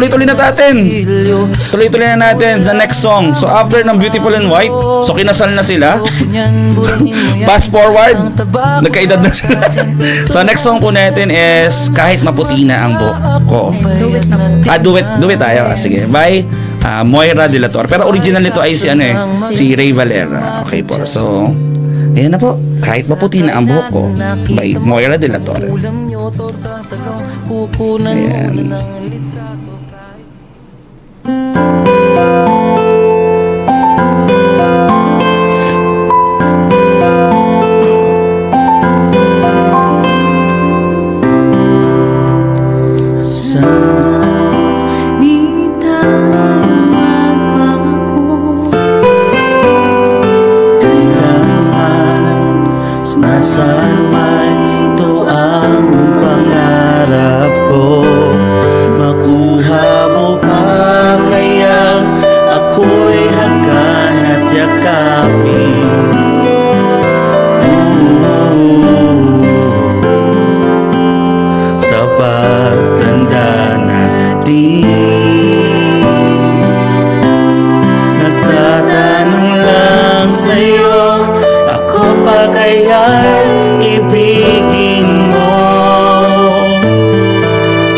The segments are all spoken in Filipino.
Tuloy-tuloy na natin. Tuloy-tuloy na natin sa next song. So after ng Beautiful and White, so kinasal na sila. Fast forward, nagkaedad na sila. So next song po natin is Kahit Maputi Na Ang Buhok Ko. Duet na po. Duet tayo. Sige, by Moira de la Torre. Pero original nito ay si Ray Valera. Okay po. So ayan na po. Kahit Maputi Na Ang Buhok Ko by Moira de la Torre. Ayan. Nasaan man ito ang pangarap ko, makuha mo pa kaya ako'y hanggan at yakapin. Sa pagtanda natin, nagtatanong lang sa'yo, ako pa kaya'y ibigin mo?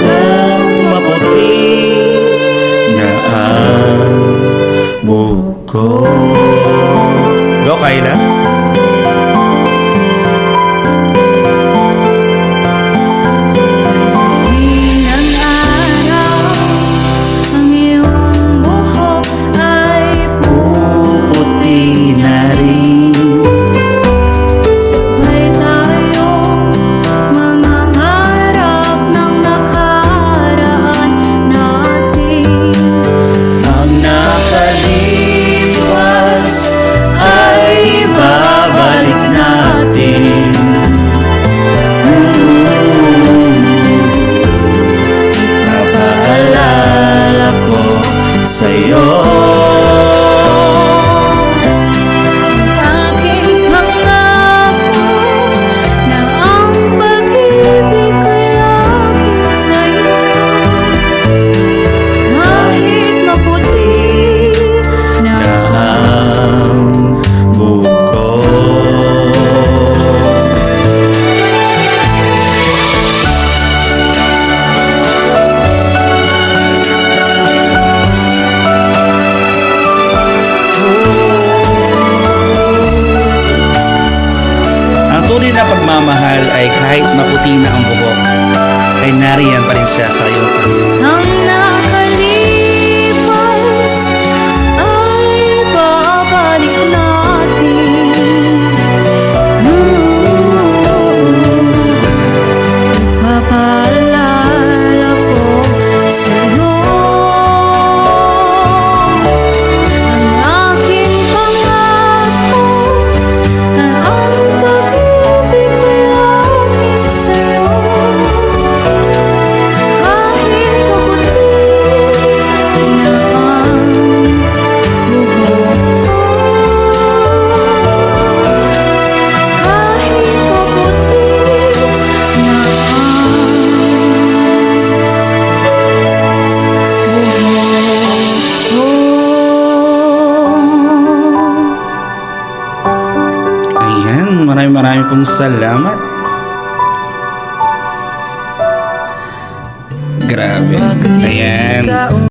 Kung maputi na ang buhok ko. Go, Kyla. Ng araw, ang iyong buhok ay Puputi na rin. sabay tayong mangangarap ng nakaraan natin. Ang nakalipas ay babalik natin. Napaalala ko sa'yo. Aking pangako na ang pag-ibig ko'y laging sa'yo. Kahit maputi na Na ang buhok ko. Ang tunay na pagmamahal ay kahit maputi na ang buhok, ay nariyan pa rin siya sa iyong panginoon. ang nakalipas ay babalik natin. Papaalala ko sa'yo ang aking pangako na ang pag-ibig ko'y laging sa'yo. Kahit maputi na ang buhok ko, kahit maputi na ang buhok ko. Ayan, maraming pong salamat. Grabe. Ayan.